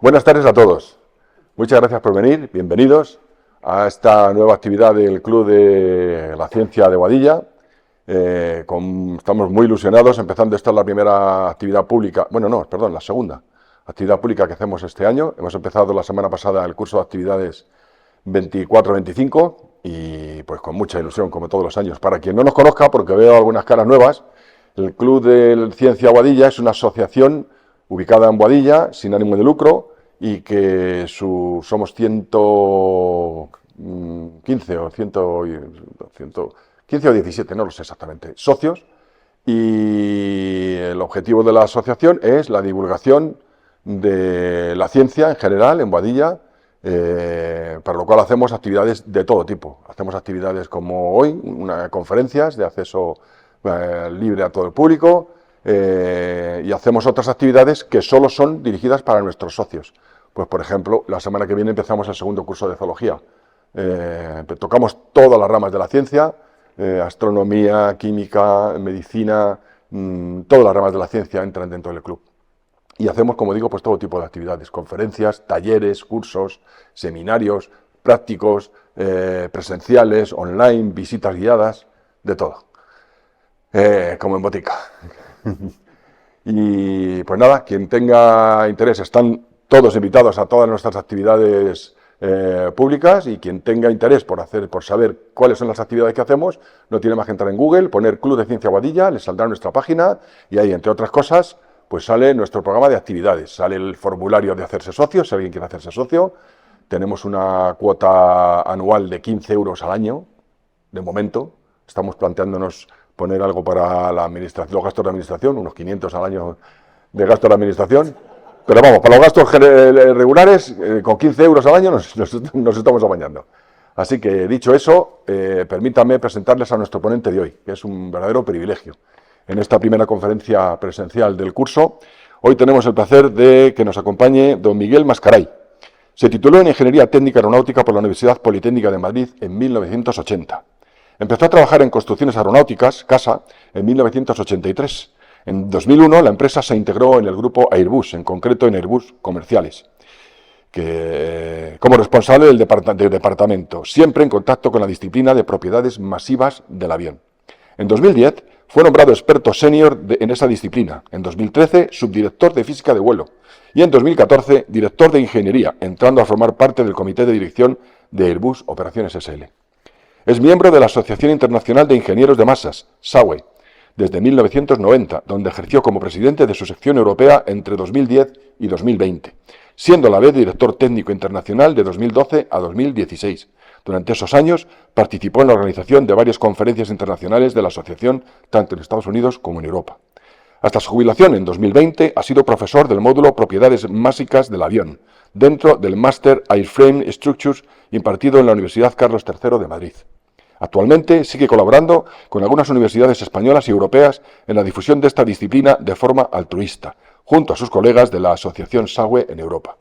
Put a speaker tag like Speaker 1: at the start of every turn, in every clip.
Speaker 1: Buenas tardes a todos. Muchas gracias por venir. Bienvenidos a esta nueva actividad del Club de la Ciencia de Boadilla. Estamos muy ilusionados, empezando esta es la primera actividad pública, la segunda actividad pública que hacemos este año. Hemos empezado la semana pasada el curso de actividades 24-25 y pues con mucha ilusión, como todos los años. Para quien no nos conozca, porque veo algunas caras nuevas, el Club de Ciencia Boadilla es una asociación ubicada en Boadilla, sin ánimo de lucro, y que somos 115 o 17, no lo sé exactamente, socios, y el objetivo de la asociación es la divulgación de la ciencia en general en Boadilla, para lo cual hacemos actividades de todo tipo. Hacemos actividades como hoy, conferencias de acceso libre a todo el público, y hacemos otras actividades que solo son dirigidas para nuestros socios. Pues, por ejemplo, la semana que viene empezamos el segundo curso de zoología. Tocamos todas las ramas de la ciencia, astronomía, química, medicina, todas las ramas de la ciencia entran dentro del club. Y hacemos, como digo, pues todo tipo de actividades, conferencias, talleres, cursos, seminarios, prácticos, presenciales, online, visitas guiadas, de todo. Como en botica. Y pues nada, quien tenga interés, están todos invitados a todas nuestras actividades públicas, y quien tenga interés por saber cuáles son las actividades que hacemos, no tiene más que entrar en Google, poner Club de Ciencia Boadilla, les saldrá nuestra página y ahí, entre otras cosas, pues sale nuestro programa de actividades, sale el formulario de hacerse socio, si alguien quiere hacerse socio. Tenemos una cuota anual de 15 euros al año, de momento. Estamos planteándonos poner algo para la administración, los gastos de administración, unos 500 al año de gasto de administración. Pero vamos, para los gastos regulares, con 15 euros al año nos estamos apañando. Así que, dicho eso, permítanme presentarles a nuestro ponente de hoy, que es un verdadero privilegio. En esta primera conferencia presencial del curso, hoy tenemos el placer de que nos acompañe don Miguel Mascaray. Se tituló en Ingeniería Técnica Aeronáutica por la Universidad Politécnica de Madrid en 1980. Empezó a trabajar en construcciones aeronáuticas, CASA, en 1983. En 2001 la empresa se integró en el grupo Airbus, en concreto en Airbus Comerciales, como responsable del departamento, siempre en contacto con la disciplina de propiedades masivas del avión. En 2010 fue nombrado experto senior en esa disciplina, en 2013 subdirector de física de vuelo y en 2014 director de ingeniería, entrando a formar parte del comité de dirección de Airbus Operaciones SL. Es miembro de la Asociación Internacional de Ingenieros de Masas, SAWE, desde 1990, donde ejerció como presidente de su sección europea entre 2010 y 2020, siendo a la vez director técnico internacional de 2012 a 2016. Durante esos años participó en la organización de varias conferencias internacionales de la asociación, tanto en Estados Unidos como en Europa. Hasta su jubilación en 2020 ha sido profesor del módulo Propiedades Básicas del Avión, dentro del Master Airframe Structures impartido en la Universidad Carlos III de Madrid. Actualmente sigue colaborando con algunas universidades españolas y europeas en la difusión de esta disciplina de forma altruista, junto a sus colegas de la Asociación SAWE en Europa.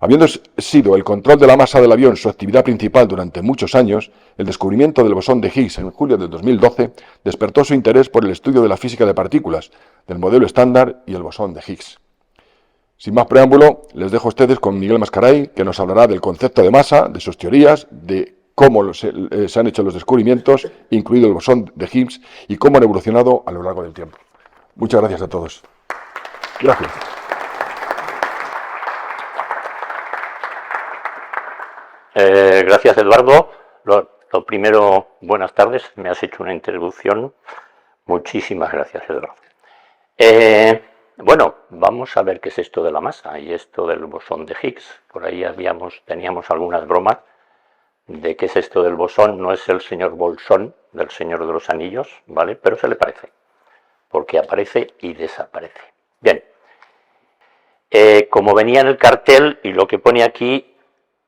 Speaker 1: Habiendo sido el control de la masa del avión su actividad principal durante muchos años, el descubrimiento del bosón de Higgs en julio de 2012 despertó su interés por el estudio de la física de partículas, del modelo estándar y el bosón de Higgs. Sin más preámbulo, les dejo a ustedes con Miguel Mascaray, que nos hablará del concepto de masa, de sus teorías, de cómo se han hecho los descubrimientos, incluido el bosón de Higgs, y cómo han evolucionado a lo largo del tiempo. Muchas gracias a todos. Gracias.
Speaker 2: Gracias, Eduardo. Lo primero, buenas tardes. Me has hecho una introducción. Muchísimas gracias, Eduardo. Bueno, vamos a ver qué es esto de la masa y esto del bosón de Higgs. Por ahí teníamos algunas bromas de qué es esto del bosón. No es el señor Bolsón del Señor de los Anillos, ¿vale? Pero se le parece, porque aparece y desaparece. Bien, como venía en el cartel y lo que pone aquí,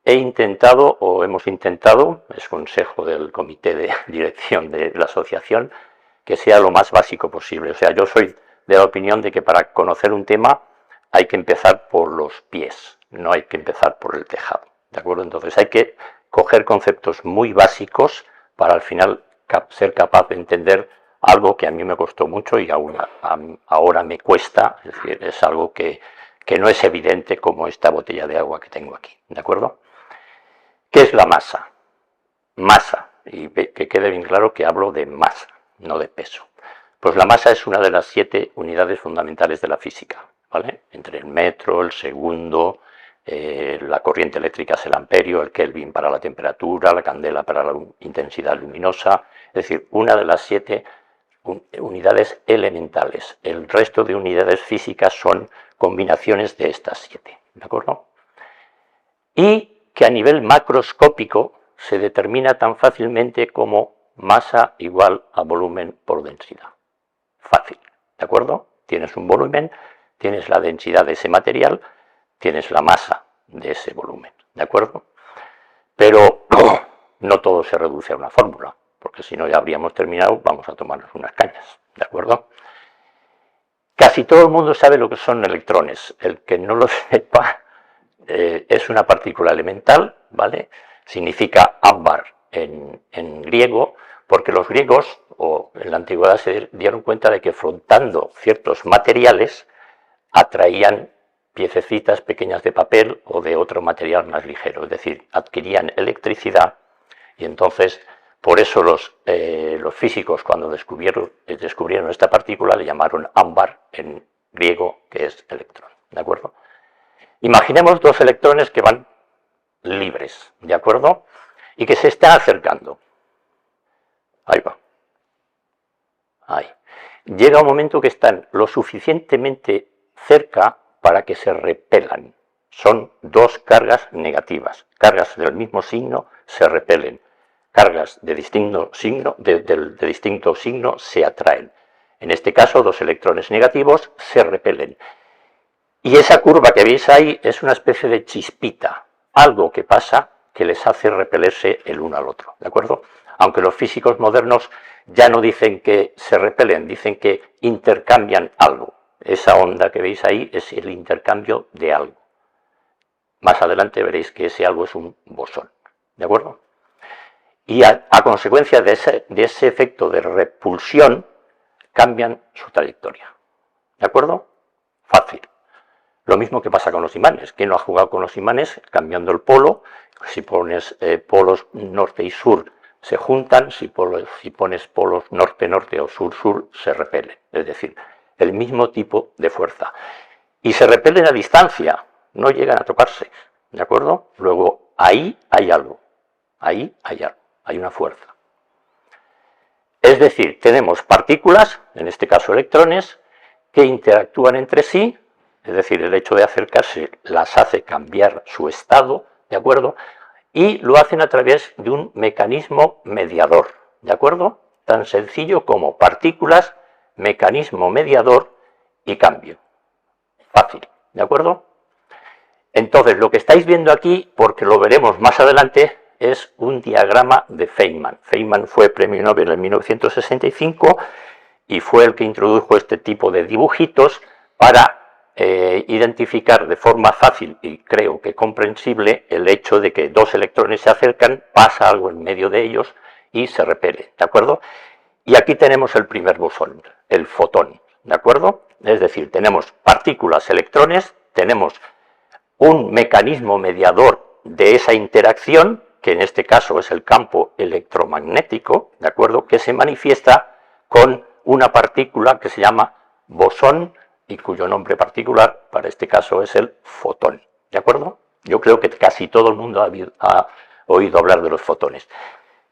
Speaker 2: hemos intentado, es consejo del comité de dirección de la asociación, que sea lo más básico posible. O sea, yo soy de la opinión de que para conocer un tema hay que empezar por los pies, no hay que empezar por el tejado, ¿de acuerdo? Entonces hay que coger conceptos muy básicos para al final ser capaz de entender algo que a mí me costó mucho y ahora me cuesta, es decir, es algo que que no es evidente como esta botella de agua que tengo aquí, ¿de acuerdo? ¿Qué es la masa? Masa, y que quede bien claro que hablo de masa, no de peso. Pues la masa es una de las 7 unidades fundamentales de la física, ¿vale? Entre el metro, el segundo, la corriente eléctrica es el amperio, el Kelvin para la temperatura, la candela para la intensidad luminosa, es decir, una de las 7 unidades elementales. El resto de unidades físicas son combinaciones de estas 7, ¿de acuerdo? Y que a nivel macroscópico se determina tan fácilmente como masa igual a volumen por densidad. Fácil, ¿de acuerdo? Tienes un volumen, tienes la densidad de ese material, tienes la masa de ese volumen, ¿de acuerdo? Pero no todo se reduce a una fórmula, porque si no ya habríamos terminado, vamos a tomarnos unas cañas, ¿de acuerdo? Casi todo el mundo sabe lo que son electrones. El que no lo sepa es una partícula elemental, ¿vale? Significa ámbar en griego, porque los griegos, o en la antigüedad, se dieron cuenta de que frotando ciertos materiales atraían piececitas pequeñas de papel o de otro material más ligero, es decir, adquirían electricidad, y entonces por eso los físicos, cuando descubrieron esta partícula, le llamaron ámbar en griego, que es electrón, ¿de acuerdo? Imaginemos 2 electrones que van libres, ¿de acuerdo? Y que se están acercando. Ahí va. Ahí. Llega un momento que están lo suficientemente cerca para que se repelan. Son 2 cargas negativas. Cargas del mismo signo se repelen. Cargas de distinto signo se atraen. En este caso, 2 electrones negativos se repelen. Y esa curva que veis ahí es una especie de chispita, algo que pasa que les hace repelerse el uno al otro, ¿de acuerdo? Aunque los físicos modernos ya no dicen que se repelen, dicen que intercambian algo. Esa onda que veis ahí es el intercambio de algo. Más adelante veréis que ese algo es un bosón, ¿de acuerdo? Y a consecuencia de ese efecto de repulsión, cambian su trayectoria, ¿de acuerdo? Fácil. Lo mismo que pasa con los imanes. ¿Quién no ha jugado con los imanes? Cambiando el polo, si pones polos norte y sur se juntan, si pones polos norte-norte o sur-sur se repelen. Es decir, el mismo tipo de fuerza. Y se repelen a distancia, no llegan a tocarse, ¿de acuerdo? Luego, ahí hay algo, ahí hay algo, hay una fuerza. Es decir, tenemos partículas, en este caso electrones, que interactúan entre sí. Es decir, el hecho de acercarse las hace cambiar su estado, ¿de acuerdo? Y lo hacen a través de un mecanismo mediador, ¿de acuerdo? Tan sencillo como partículas, mecanismo mediador y cambio. Fácil, ¿de acuerdo? Entonces, lo que estáis viendo aquí, porque lo veremos más adelante, es un diagrama de Feynman. Feynman fue premio Nobel en 1965 y fue el que introdujo este tipo de dibujitos para identificar de forma fácil y creo que comprensible el hecho de que 2 electrones se acercan, pasa algo en medio de ellos y se repele, ¿de acuerdo? Y aquí tenemos el primer bosón, el fotón, ¿de acuerdo? Es decir, tenemos partículas, electrones, tenemos un mecanismo mediador de esa interacción, que en este caso es el campo electromagnético, ¿de acuerdo?, que se manifiesta con una partícula que se llama bosón y cuyo nombre particular para este caso es el fotón, ¿de acuerdo? Yo creo que casi todo el mundo ha oído hablar de los fotones.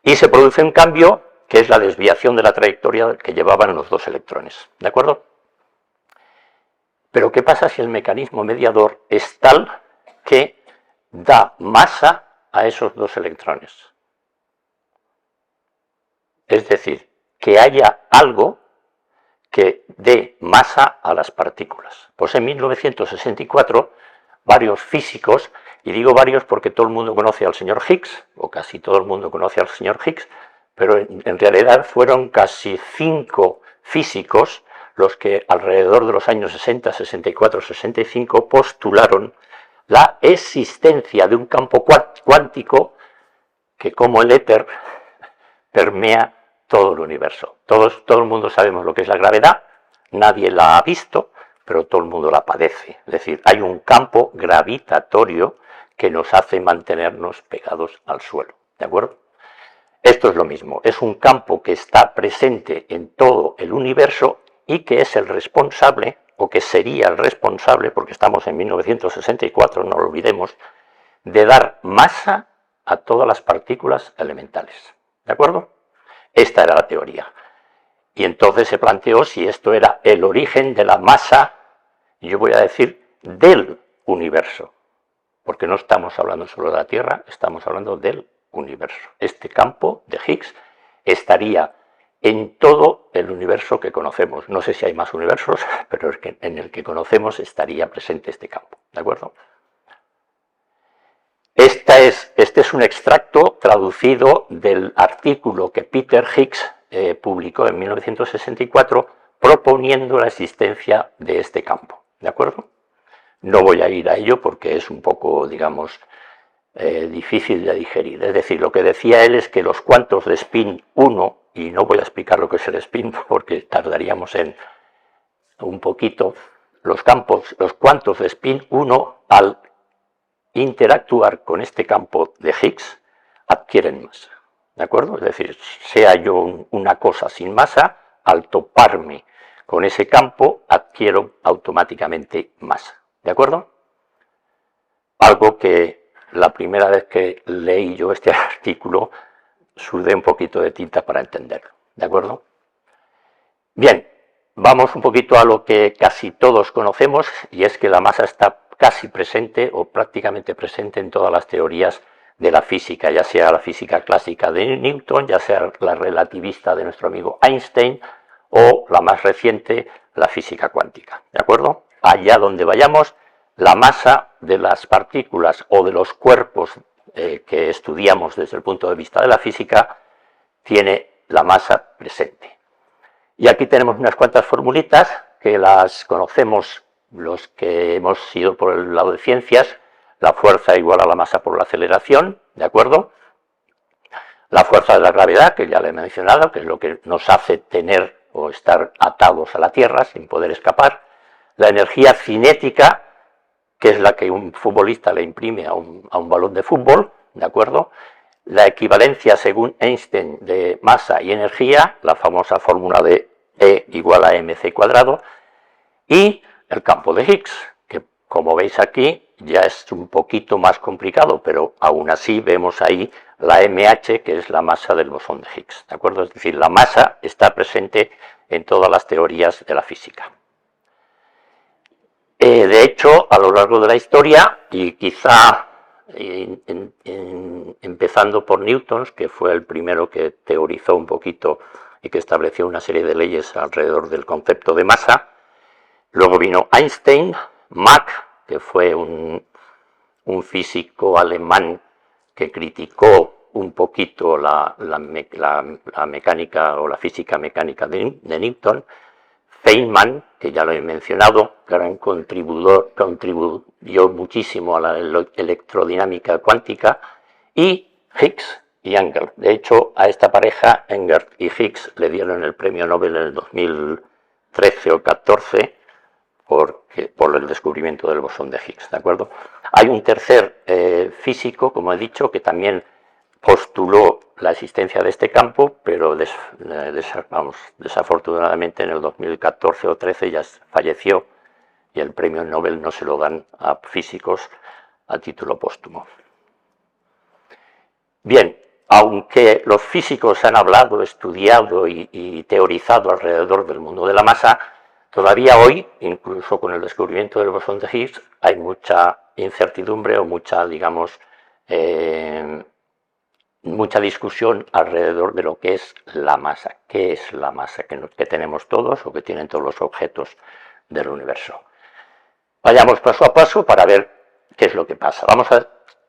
Speaker 2: Y se produce un cambio que es la desviación de la trayectoria que llevaban los 2 electrones, ¿de acuerdo? Pero ¿qué pasa si el mecanismo mediador es tal que da masa a esos 2 electrones? Es decir, que haya algo que dé masa a las partículas. Pues en 1964 varios físicos, y digo varios porque todo el mundo conoce al señor Higgs, o casi todo el mundo conoce al señor Higgs, pero en realidad fueron casi 5 físicos los que alrededor de los años 60, 64, 65 postularon la existencia de un campo cuántico que, como el éter, permea todo el universo. Todo el mundo sabemos lo que es la gravedad, nadie la ha visto, pero todo el mundo la padece. Es decir, hay un campo gravitatorio que nos hace mantenernos pegados al suelo, ¿de acuerdo? Esto es lo mismo, es un campo que está presente en todo el universo y que es el responsable, o que sería el responsable, porque estamos en 1964, no lo olvidemos, de dar masa a todas las partículas elementales, ¿de acuerdo? Esta era la teoría. Y entonces se planteó si esto era el origen de la masa, yo voy a decir, del universo, porque no estamos hablando solo de la Tierra, estamos hablando del universo. Este campo de Higgs estaría en todo el universo que conocemos. No sé si hay más universos, pero es que en el que conocemos estaría presente este campo, ¿de acuerdo? Este es un extracto traducido del artículo que Peter Higgs publicó en 1964 proponiendo la existencia de este campo, ¿de acuerdo? No voy a ir a ello porque es un poco, digamos, difícil de digerir. Es decir, lo que decía él es que los cuantos de spin 1, y no voy a explicar lo que es el spin porque tardaríamos en un poquito, los cuantos de spin 1 al interactuar con este campo de Higgs adquieren masa, ¿de acuerdo? Es decir, sea yo una cosa sin masa, al toparme con ese campo adquiero automáticamente masa, ¿de acuerdo? Algo que la primera vez que leí yo este artículo sudé un poquito de tinta para entenderlo, ¿de acuerdo? Bien, vamos un poquito a lo que casi todos conocemos, y es que la masa está casi presente o prácticamente presente en todas las teorías de la física, ya sea la física clásica de Newton, ya sea la relativista de nuestro amigo Einstein, o la más reciente, la física cuántica, ¿de acuerdo? Allá donde vayamos, la masa de las partículas o de los cuerpos que estudiamos desde el punto de vista de la física tiene la masa presente. Y aquí tenemos unas cuantas formulitas que las conocemos los que hemos ido por el lado de ciencias. La fuerza igual a la masa por la aceleración, ¿de acuerdo? La fuerza de la gravedad, que ya le he mencionado, que es lo que nos hace tener o estar atados a la Tierra sin poder escapar. La energía cinética, que es la que un futbolista le imprime a un balón de fútbol, ¿de acuerdo? La equivalencia, según Einstein, de masa y energía, la famosa fórmula de E igual a mc cuadrado, y el campo de Higgs, que como veis aquí ya es un poquito más complicado, pero aún así vemos ahí la MH, que es la masa del bosón de Higgs, ¿de acuerdo? Es decir, la masa está presente en todas las teorías de la física. De hecho, a lo largo de la historia, y quizá empezando por Newton, que fue el primero que teorizó un poquito y que estableció una serie de leyes alrededor del concepto de masa, luego vino Einstein, Mach, que fue un físico alemán que criticó un poquito la mecánica o la física mecánica de Newton, Feynman, que ya lo he mencionado, gran contribuyó muchísimo a la electrodinámica cuántica, y Higgs y Engel. De hecho, a esta pareja, Engel y Higgs, le dieron el premio Nobel en el 2013 o 14 por el descubrimiento del bosón de Higgs, ¿de acuerdo? Hay un tercer físico, como he dicho, que también postuló la existencia de este campo, pero desafortunadamente en el 2014 o 13 ya falleció y el premio Nobel no se lo dan a físicos a título póstumo. Bien, aunque los físicos han hablado, estudiado y teorizado alrededor del mundo de la masa, todavía hoy, incluso con el descubrimiento del bosón de Higgs, hay mucha incertidumbre o mucha, digamos, mucha discusión alrededor de lo que es la masa. ¿Qué es la masa que tenemos todos o que tienen todos los objetos del universo? Vayamos paso a paso para ver qué es lo que pasa. Vamos a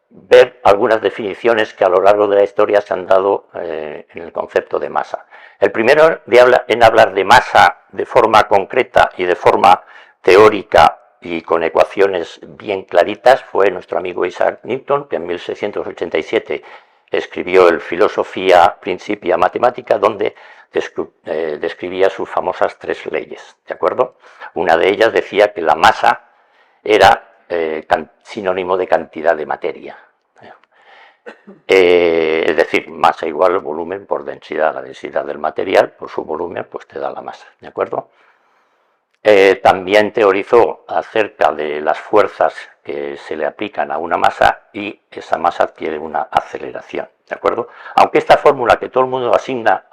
Speaker 2: ver algunas definiciones que a lo largo de la historia se han dado en el concepto de masa. El primero en hablar de masa de forma concreta y de forma teórica y con ecuaciones bien claritas fue nuestro amigo Isaac Newton, que en 1687 escribió el Philosophia Principia Mathematica, donde describía sus famosas 3 leyes, ¿de acuerdo? Una de ellas decía que la masa era sinónimo de cantidad de materia. Es decir, masa igual volumen por densidad. La densidad del material por su volumen pues te da la masa, ¿de acuerdo? También teorizó acerca de las fuerzas que se le aplican a una masa y esa masa adquiere una aceleración, ¿de acuerdo? Aunque esta fórmula que todo el mundo asigna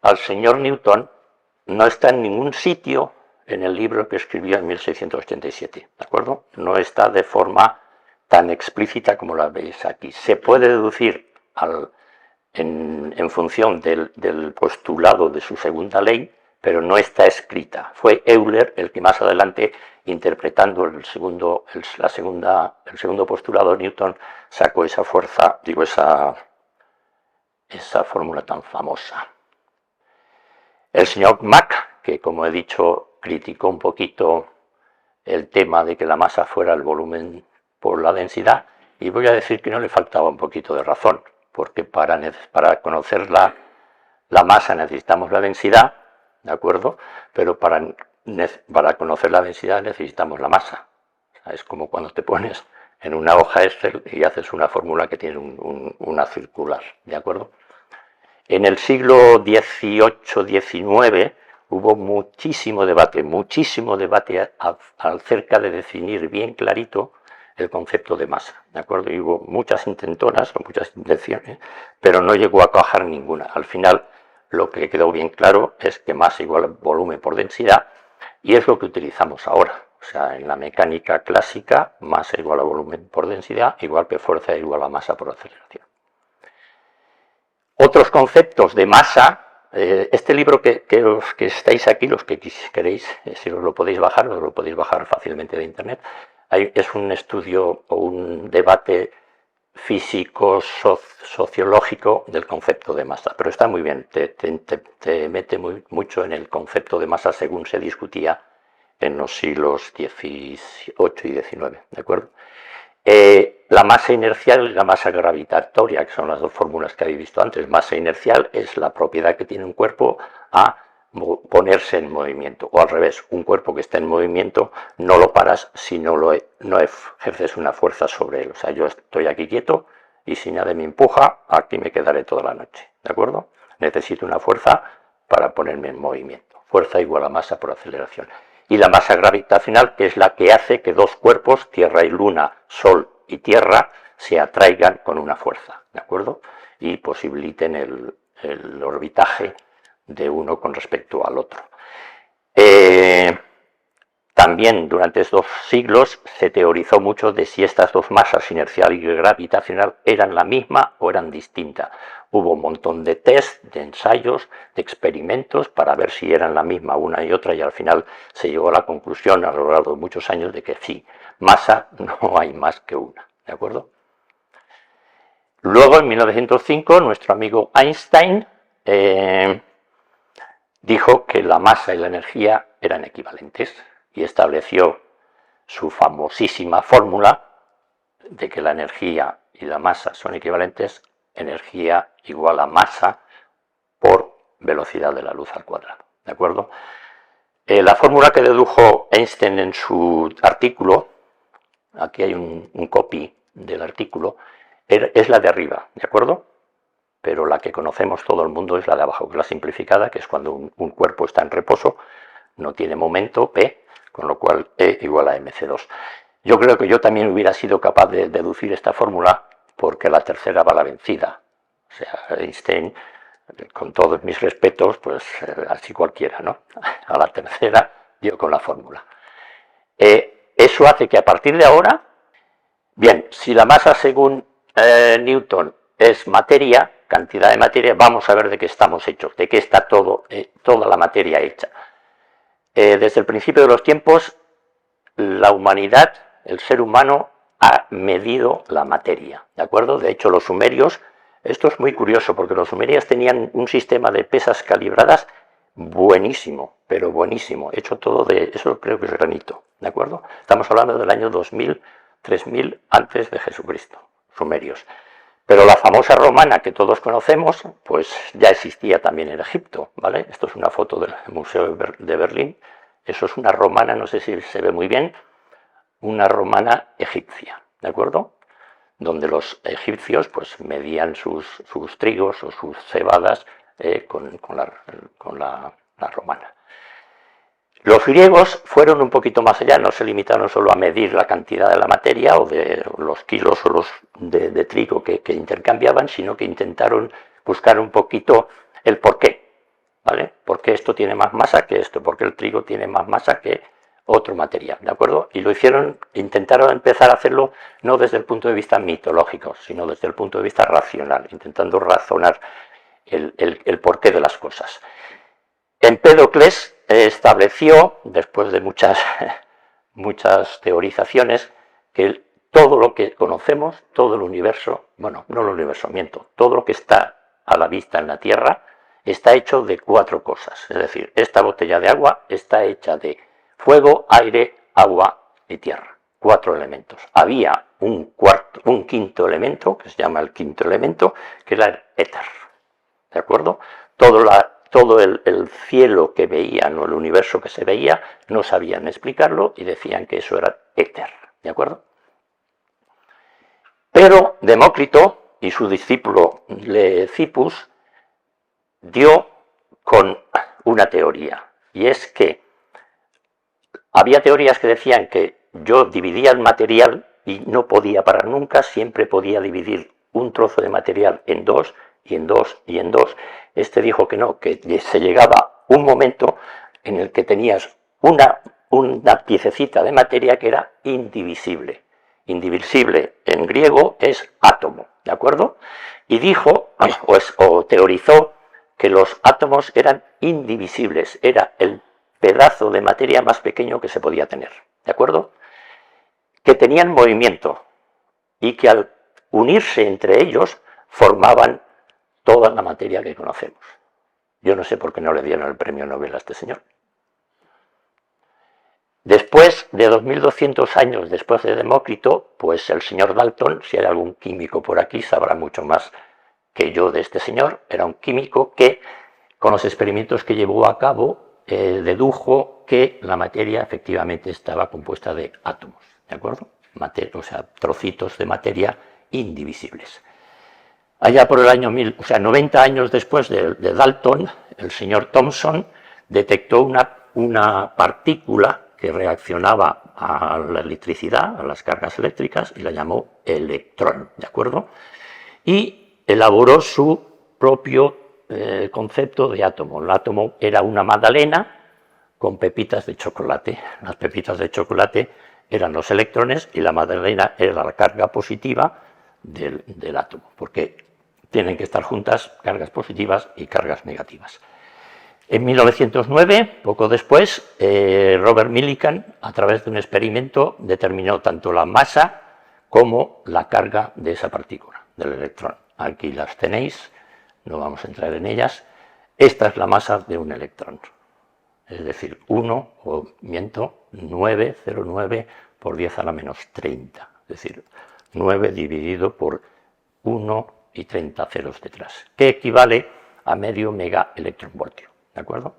Speaker 2: al señor Newton no está en ningún sitio en el libro que escribió en 1687, ¿de acuerdo? No está de forma tan explícita como la veis aquí. Se puede deducir en función del postulado de su segunda ley, pero no está escrita. Fue Euler el que más adelante, interpretando el segundo postulado de Newton, sacó esa fuerza, digo, esa fórmula tan famosa. El señor Mach, que como he dicho, criticó un poquito el tema de que la masa fuera el volumen por la densidad, y voy a decir que no le faltaba un poquito de razón, porque para conocer la masa necesitamos la densidad, ¿de acuerdo? Pero para conocer la densidad necesitamos la masa. O sea, es como cuando te pones en una hoja Excel y haces una fórmula que tiene una circular, ¿de acuerdo? En el siglo XVIII-XIX hubo muchísimo debate acerca de definir bien clarito el concepto de masa, ¿de acuerdo? Y hubo muchas intentonas o muchas intenciones, pero no llegó a cuajar ninguna. Al final, lo que quedó bien claro es que masa igual volumen por densidad, y es lo que utilizamos ahora. O sea, en la mecánica clásica, masa igual a volumen por densidad, igual que fuerza igual a masa por aceleración. Otros conceptos de masa, este libro que estáis aquí, los que queréis, si os lo podéis bajar fácilmente de internet, es un estudio o un debate físico, sociológico del concepto de masa, pero está muy bien, te mete mucho en el concepto de masa según se discutía en los siglos XVIII y XIX, ¿de acuerdo? La masa inercial y la masa gravitatoria, que son las dos fórmulas que habéis visto antes. Masa inercial es la propiedad que tiene un cuerpo a ponerse en movimiento, o al revés, un cuerpo que está en movimiento no lo paras si no ejerces una fuerza sobre él. O sea, yo estoy aquí quieto y si nadie me empuja, aquí me quedaré toda la noche, ¿de acuerdo? Necesito una fuerza para ponerme en movimiento. Fuerza igual a masa por aceleración. Y la masa gravitacional, que es la que hace que dos cuerpos, Tierra y Luna, Sol y Tierra, se atraigan con una fuerza, ¿de acuerdo? Y posibiliten el orbitaje de uno con respecto al otro. También durante estos siglos se teorizó mucho de si estas dos masas, inercial y gravitacional, eran la misma o eran distintas. Hubo un montón de test, de ensayos, de experimentos para ver si eran la misma una y otra, y al final se llegó a la conclusión a lo largo de muchos años de que sí, masa no hay más que una, ¿de acuerdo? Luego, en 1905, nuestro amigo Einstein dijo que la masa y la energía eran equivalentes y estableció su famosísima fórmula de que la energía y la masa son equivalentes, energía igual a masa por velocidad de la luz al cuadrado, ¿de acuerdo? La fórmula que dedujo Einstein en su artículo, aquí hay un copy del artículo, es la de arriba, ¿de acuerdo? Pero la que conocemos todo el mundo es la de abajo, que es la simplificada, que es cuando un cuerpo está en reposo, no tiene momento, P, con lo cual E igual a mc2. Yo creo que yo también hubiera sido capaz de deducir esta fórmula porque la tercera va a la vencida. O sea, Einstein, con todos mis respetos, pues así cualquiera, ¿no? A la tercera dio con la fórmula. Eso hace que a partir de ahora, bien, si la masa según Newton es materia, cantidad de materia, vamos a ver de qué estamos hechos, de qué está toda la materia hecha. Desde el principio de los tiempos, la humanidad, el ser humano, ha medido la materia, ¿de acuerdo? De hecho, los sumerios, esto es muy curioso, porque los sumerios tenían un sistema de pesas calibradas buenísimo, pero buenísimo, hecho todo de, eso creo que es granito, ¿de acuerdo? Estamos hablando del año 2000, 3000 antes de Jesucristo, sumerios. Pero la famosa romana que todos conocemos, pues ya existía también en Egipto, ¿vale? Esto es una foto del Museo de Berlín. Eso es una romana, no sé si se ve muy bien, una romana egipcia, ¿de acuerdo? Donde los egipcios pues medían sus trigos o sus cebadas con la romana. Los griegos fueron un poquito más allá, no se limitaron solo a medir la cantidad de la materia o de los kilos o los de trigo que intercambiaban, sino que intentaron buscar un poquito el porqué, ¿vale? ¿Por qué esto tiene más masa que esto? ¿Por qué el trigo tiene más masa que otro material? ¿De acuerdo? Y lo hicieron, intentaron empezar a hacerlo no desde el punto de vista mitológico, sino desde el punto de vista racional, intentando razonar el porqué de las cosas. Empédocles estableció, después de muchas teorizaciones, que todo lo que conocemos, todo el universo, bueno, no el universo, miento, todo lo que está a la vista en la Tierra está hecho de 4 cosas. Es decir, esta botella de agua está hecha de fuego, aire, agua y tierra. 4 elementos. Había un quinto elemento, que se llama el quinto elemento, que era el éter. ¿De acuerdo? Todo el cielo que veían o el universo que se veía no sabían explicarlo y decían que eso era éter, ¿de acuerdo? Pero Demócrito y su discípulo Leucippus dio con una teoría, y es que había teorías que decían que yo dividía el material y no podía parar nunca, siempre podía dividir un trozo de material en 2 y en 2 y en 2. Este dijo que no, que se llegaba un momento en el que tenías una piececita de materia que era indivisible. Indivisible en griego es átomo, ¿de acuerdo? Y dijo, o teorizó, que los átomos eran indivisibles, era el pedazo de materia más pequeño que se podía tener, ¿de acuerdo? Que tenían movimiento y que al unirse entre ellos formaban toda la materia que conocemos. Yo no sé por qué no le dieron el premio Nobel a este señor. Después de 2200 años después de Demócrito, pues el señor Dalton, si hay algún químico por aquí, sabrá mucho más que yo de este señor. Era un químico que, con los experimentos que llevó a cabo, dedujo que la materia efectivamente estaba compuesta de átomos, ¿de acuerdo? O sea, trocitos de materia indivisibles. Allá por el año 90 años después de Dalton, el señor Thomson detectó una partícula que reaccionaba a la electricidad, a las cargas eléctricas, y la llamó electrón, ¿de acuerdo? Y elaboró su propio concepto de átomo. El átomo era una magdalena con pepitas de chocolate. Las pepitas de chocolate eran los electrones y la magdalena era la carga positiva del átomo, porque tienen que estar juntas cargas positivas y cargas negativas. En 1909, poco después, Robert Millikan, a través de un experimento, determinó tanto la masa como la carga de esa partícula, del electrón. Aquí las tenéis, no vamos a entrar en ellas. Esta es la masa de un electrón, es decir, 9,09 por 10 a la menos 30, es decir, 9 dividido por 1 y 30 ceros detrás, que equivale a medio mega electronvoltio, ¿de acuerdo?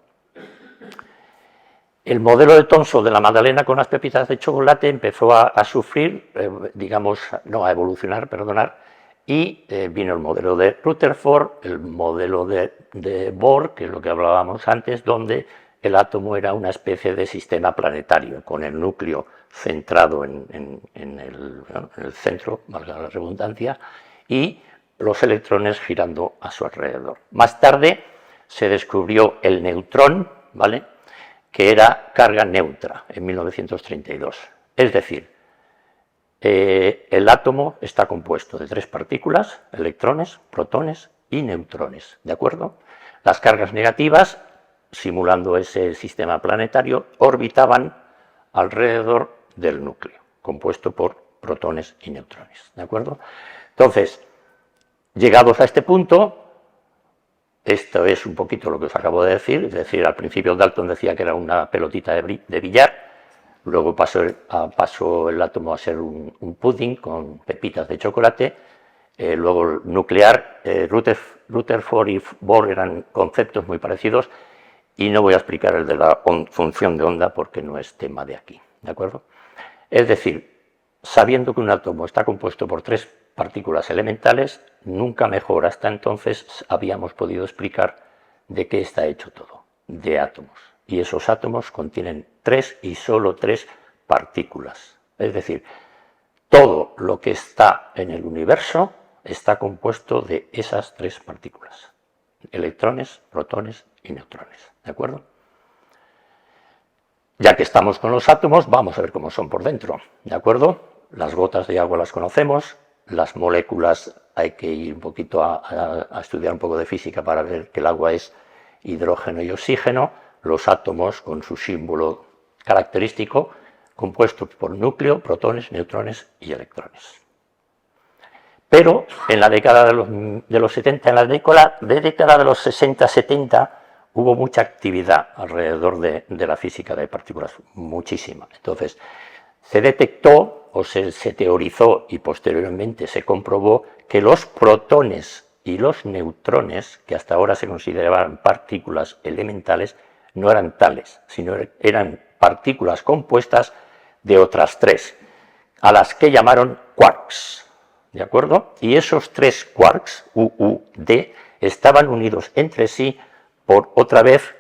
Speaker 2: El modelo de Thomson de la magdalena con las pepitas de chocolate empezó a sufrir, a evolucionar, y vino el modelo de Rutherford, el modelo de Bohr, que es lo que hablábamos antes, donde el átomo era una especie de sistema planetario, con el núcleo centrado en el centro, valga la redundancia, y los electrones girando a su alrededor. Más tarde se descubrió el neutrón, ¿vale?, que era carga neutra, en 1932. Es decir, el átomo está compuesto de 3 partículas, electrones, protones y neutrones, ¿de acuerdo? Las cargas negativas, simulando ese sistema planetario, orbitaban alrededor del núcleo, compuesto por protones y neutrones, ¿de acuerdo? Entonces, llegados a este punto, esto es un poquito lo que os acabo de decir, es decir, al principio Dalton decía que era una pelotita de billar, luego pasó el átomo a ser un pudding con pepitas de chocolate. Luego el nuclear, Rutherford y Bohr eran conceptos muy parecidos y no voy a explicar el de la función de onda porque no es tema de aquí, ¿de acuerdo? Es decir, sabiendo que un átomo está compuesto por 3 partículas elementales, nunca mejor hasta entonces habíamos podido explicar de qué está hecho todo, de átomos. Y esos átomos contienen 3 y solo 3 partículas. Es decir, todo lo que está en el universo está compuesto de esas 3 partículas: electrones, protones y neutrones, ¿de acuerdo? Ya que estamos con los átomos, vamos a ver cómo son por dentro, ¿de acuerdo? Las gotas de agua las conocemos, las moléculas hay que ir un poquito a estudiar un poco de física para ver que el agua es hidrógeno y oxígeno, los átomos con su símbolo característico, compuestos por núcleo, protones, neutrones y electrones. Pero en la década de los 70, en la década de los 60-70, hubo mucha actividad alrededor de la física de partículas, muchísima. Entonces, se detectó o se teorizó y posteriormente se comprobó que los protones y los neutrones, que hasta ahora se consideraban partículas elementales, no eran tales, sino eran partículas compuestas de otras 3, a las que llamaron quarks, ¿de acuerdo? Y esos 3 quarks, UUD, estaban unidos entre sí por, otra vez,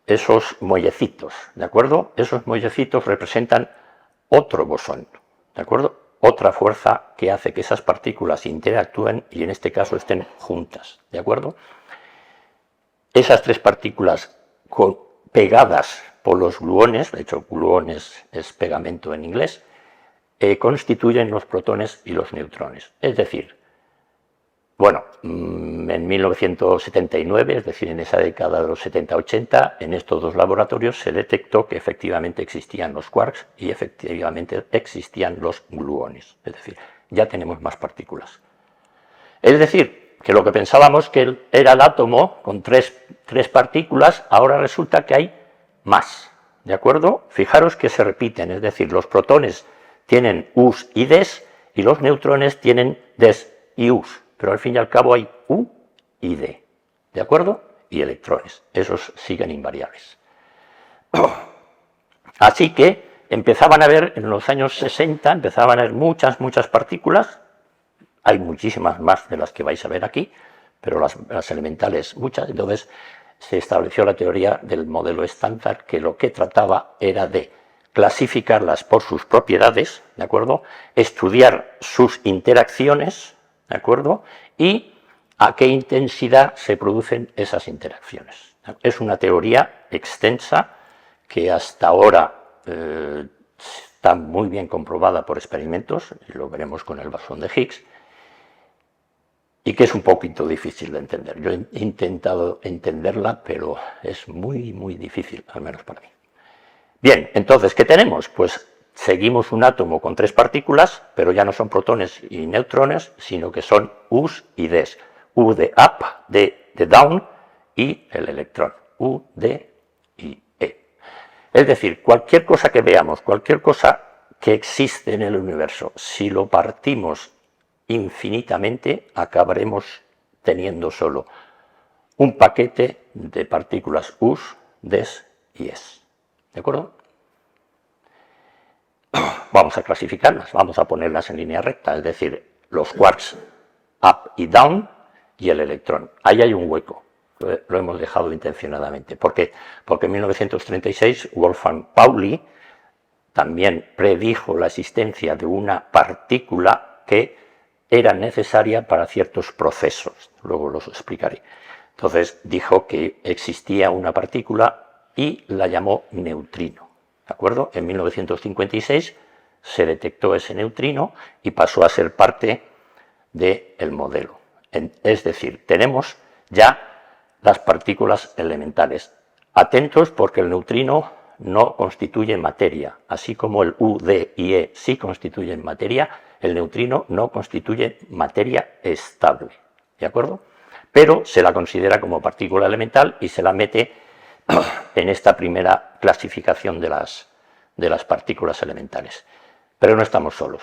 Speaker 2: esos muellecitos, ¿de acuerdo? Esos muellecitos representan otro bosón, ¿de acuerdo? Otra fuerza que hace que esas partículas interactúen y en este caso estén juntas, ¿de acuerdo? Esas 3 partículas pegadas por los gluones, de hecho gluones es pegamento en inglés, constituyen los protones y los neutrones. Es decir, bueno, en 1979, es decir, en esa década de los 70-80, en estos 2 laboratorios se detectó que efectivamente existían los quarks y efectivamente existían los gluones. Es decir, ya tenemos más partículas. Es decir, que lo que pensábamos que era el átomo con 3 partículas, ahora resulta que hay más. ¿De acuerdo? Fijaros que se repiten, es decir, los protones tienen U's y D's y los neutrones tienen D's y U's. Pero al fin y al cabo hay U y D, ¿de acuerdo? Y electrones, esos siguen invariables. Así que empezaban a haber, en los años 60, empezaban a haber muchas partículas, hay muchísimas más de las que vais a ver aquí, pero las elementales muchas, entonces se estableció la teoría del modelo estándar, que lo que trataba era de clasificarlas por sus propiedades, ¿de acuerdo? Estudiar sus interacciones, ¿de acuerdo? Y a qué intensidad se producen esas interacciones. Es una teoría extensa que hasta ahora está muy bien comprobada por experimentos, y lo veremos con el bosón de Higgs, y que es un poquito difícil de entender. Yo he intentado entenderla, pero es muy difícil, al menos para mí. Bien, entonces, ¿qué tenemos? Pues seguimos un átomo con 3 partículas, pero ya no son protones y neutrones, sino que son U's y D's. U de up, D de down y el electrón. U, D y E. Es decir, cualquier cosa que veamos, cualquier cosa que existe en el universo, si lo partimos infinitamente, acabaremos teniendo solo un paquete de partículas U's, D's y E's. ¿De acuerdo? Vamos a clasificarlas, vamos a ponerlas en línea recta, es decir, los quarks up y down y el electrón. Ahí hay un hueco, lo hemos dejado intencionadamente. ¿Por qué? Porque en 1936 Wolfgang Pauli también predijo la existencia de una partícula que era necesaria para ciertos procesos, luego los explicaré. Entonces dijo que existía una partícula y la llamó neutrino, ¿de acuerdo? En 1956 se detectó ese neutrino y pasó a ser parte del modelo. Es decir, tenemos ya las partículas elementales. Atentos, porque el neutrino no constituye materia, así como el U, D y E sí constituyen materia, el neutrino no constituye materia estable, ¿de acuerdo? Pero se la considera como partícula elemental y se la mete en esta primera clasificación de las partículas elementales. Pero no estamos solos,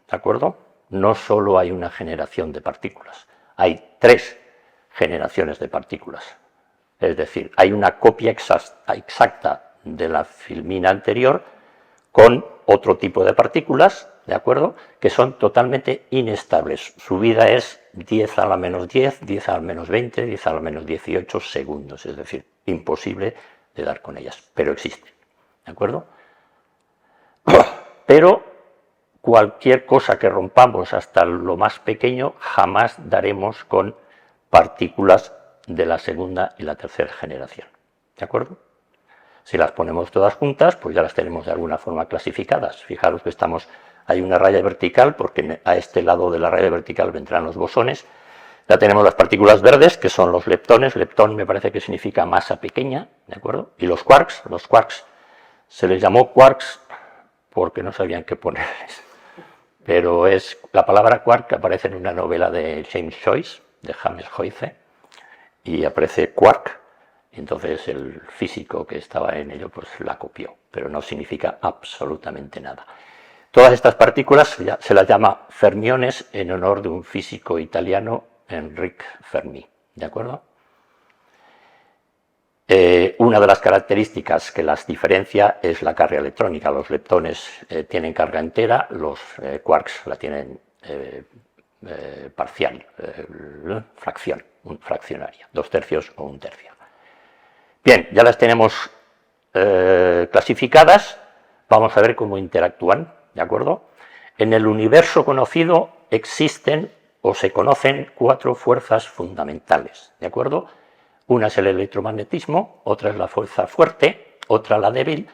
Speaker 2: ¿de acuerdo? no solo hay una generación de partículas, hay 3 generaciones de partículas. Es decir, hay una copia exacta de la filmina anterior con otro tipo de partículas, ¿de acuerdo?, que son totalmente inestables. Su vida es 10 a la menos 10, 10 a la menos 20, 10 a la menos 18 segundos, es decir, imposible de dar con ellas, pero existen, ¿de acuerdo? Pero cualquier cosa que rompamos hasta lo más pequeño, jamás daremos con partículas de la segunda y la tercera generación, ¿de acuerdo? Si las ponemos todas juntas, pues ya las tenemos de alguna forma clasificadas. Fijaros que hay una raya vertical, porque a este lado de la raya vertical vendrán los bosones. Ya tenemos las partículas verdes, que son los leptones. Leptón me parece que significa masa pequeña, ¿de acuerdo? Y los quarks se les llamó quarks porque no sabían qué ponerles. Pero es la palabra quark que aparece en una novela de James Joyce, de James Joyce, y aparece quark. Entonces el físico que estaba en ello pues la copió, pero no significa absolutamente nada. Todas estas partículas se las llama fermiones en honor de un físico italiano, Enrique Fermi, ¿de acuerdo? Una de las características que las diferencia es la carga electrónica. Los leptones tienen carga entera, los quarks la tienen parcial, fraccionaria, 2/3 o 1/3. Bien, ya las tenemos clasificadas, vamos a ver cómo interactúan, ¿de acuerdo? En el universo conocido existen o se conocen 4 fuerzas fundamentales, ¿de acuerdo? Una es el electromagnetismo, otra es la fuerza fuerte, otra la débil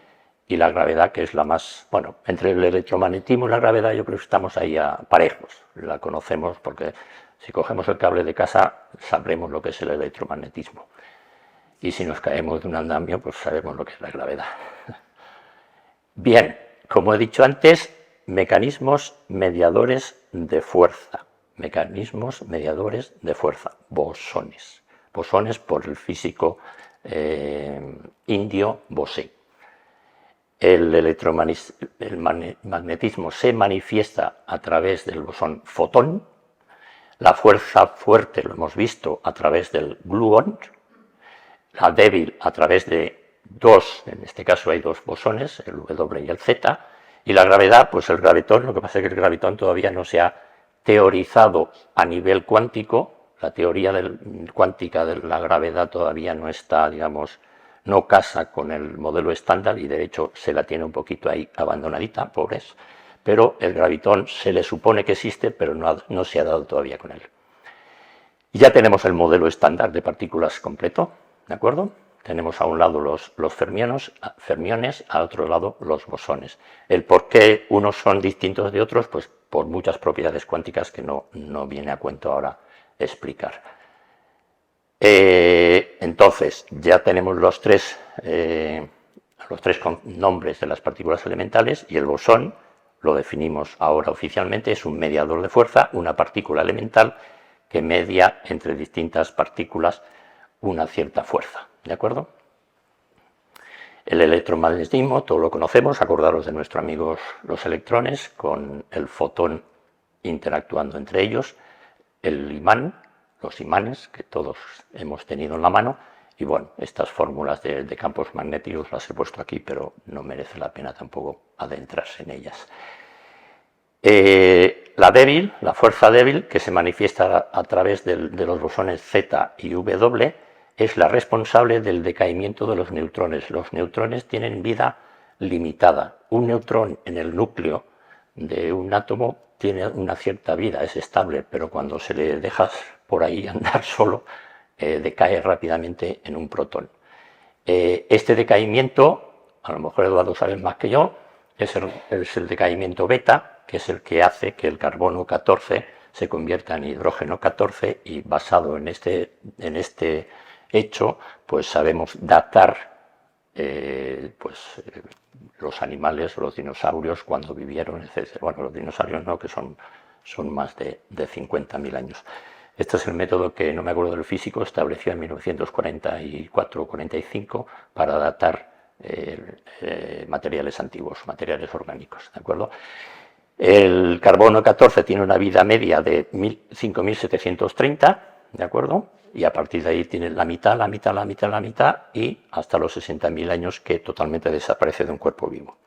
Speaker 2: y la gravedad, que es la más... Bueno, entre el electromagnetismo y la gravedad yo creo que estamos ahí a parejos, la conocemos porque si cogemos el cable de casa sabremos lo que es el electromagnetismo. Y si nos caemos de un andamio, pues sabemos lo que es la gravedad. Bien, como he dicho antes, mecanismos mediadores de fuerza. Mecanismos mediadores de fuerza, bosones. Bosones por el físico indio Bose. El magnetismo se manifiesta a través del bosón fotón. La fuerza fuerte lo hemos visto a través del gluón. La débil a través de 2, en este caso hay 2 bosones, el W y el Z, y la gravedad, pues el gravitón, lo que pasa es que el gravitón todavía no se ha teorizado a nivel cuántico, la teoría cuántica de la gravedad todavía no está, digamos, no casa con el modelo estándar y de hecho se la tiene un poquito ahí abandonadita, pobres, pero el gravitón se le supone que existe, pero no se ha dado todavía con él. Y ya tenemos el modelo estándar de partículas completo, ¿de acuerdo? Tenemos a un lado los fermiones, al otro lado los bosones. El por qué unos son distintos de otros, pues por muchas propiedades cuánticas que no viene a cuento ahora explicar. Entonces, ya tenemos los tres nombres de las partículas elementales y el bosón, lo definimos ahora oficialmente, es un mediador de fuerza, una partícula elemental que media entre distintas partículas una cierta fuerza, ¿de acuerdo? El electromagnetismo, todo lo conocemos, acordaros de nuestros amigos los electrones, con el fotón interactuando entre ellos, el imán, los imanes, que todos hemos tenido en la mano, y bueno, estas fórmulas de campos magnéticos las he puesto aquí, pero no merece la pena tampoco adentrarse en ellas. La débil, la fuerza débil, que se manifiesta a través de los bosones Z y W, es la responsable del decaimiento de los neutrones. Los neutrones tienen vida limitada. Un neutrón en el núcleo de un átomo tiene una cierta vida, es estable, pero cuando se le deja por ahí andar solo, decae rápidamente en un protón. Este decaimiento, a lo mejor Eduardo sabe más que yo, es el decaimiento beta, que es el que hace que el carbono 14 se convierta en hidrógeno 14 y basado en este hecho, pues sabemos datar los animales, los dinosaurios, cuando vivieron, etc. Bueno, los dinosaurios no, que son más de 50.000 años. Este es el método que, no me acuerdo del físico, estableció en 1944 o 45 para datar materiales antiguos, materiales orgánicos, ¿de acuerdo? El carbono 14 tiene una vida media de 5.730, ¿de acuerdo? Y a partir de ahí tiene la mitad, la mitad, la mitad, la mitad, y hasta los 60.000 años que totalmente desaparece de un cuerpo vivo.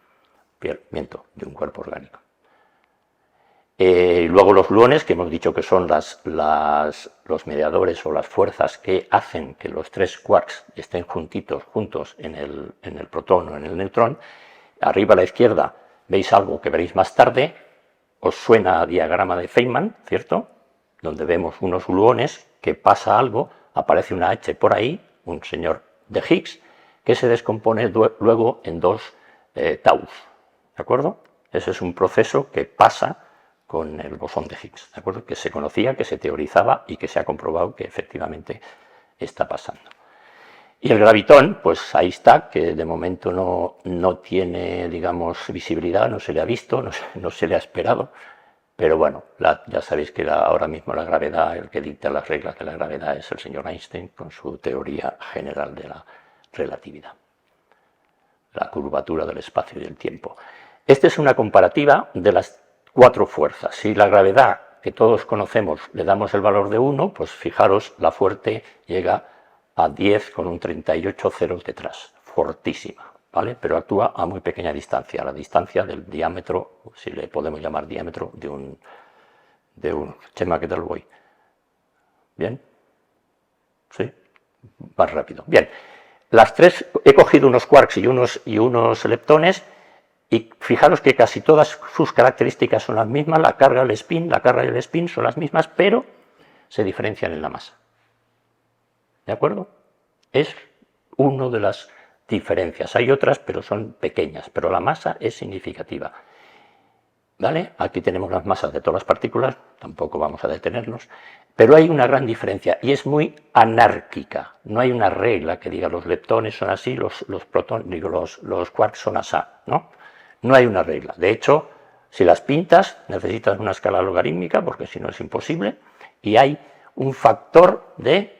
Speaker 2: Miento, de un cuerpo orgánico. Luego los gluones, que hemos dicho que son los mediadores o las fuerzas que hacen que los tres quarks estén juntos en el protón o en el neutrón. Arriba a la izquierda veis algo que veréis más tarde, os suena a diagrama de Feynman, ¿cierto? Donde vemos unos gluones, que pasa algo, aparece una H por ahí, un señor de Higgs, que se descompone luego en dos taus, ¿de acuerdo? Ese es un proceso que pasa con el bosón de Higgs, ¿de acuerdo? Que se conocía, que se teorizaba y que se ha comprobado que efectivamente está pasando. Y el gravitón, pues ahí está, que de momento no tiene, digamos, visibilidad, no se le ha visto, no se le ha esperado, pero bueno, ya sabéis que ahora mismo la gravedad, el que dicta las reglas de la gravedad es el señor Einstein con su teoría general de la relatividad, la curvatura del espacio y del tiempo. Esta es una comparativa de las cuatro fuerzas. Si la gravedad que todos conocemos le damos el valor de 1, pues fijaros, la fuerte llega a 10 con un 38 ceros detrás, fortísima, ¿vale? Pero actúa a muy pequeña distancia, a la distancia del diámetro, si le podemos llamar diámetro, de un Chema, ¿qué tal voy? ¿Bien? ¿Sí? Más rápido. Bien, las tres, he cogido unos quarks y unos leptones, y fijaros que casi todas sus características son las mismas, la carga y el spin son las mismas, pero se diferencian en la masa. ¿De acuerdo? Es una de las diferencias. Hay otras, pero son pequeñas, pero la masa es significativa. ¿Vale? Aquí tenemos las masas de todas las partículas, tampoco vamos a detenernos, pero hay una gran diferencia y es muy anárquica. No hay una regla que diga los leptones son así, los quarks son así, ¿no? No hay una regla. De hecho, si las pintas, necesitas una escala logarítmica, porque si no es imposible, y hay un factor de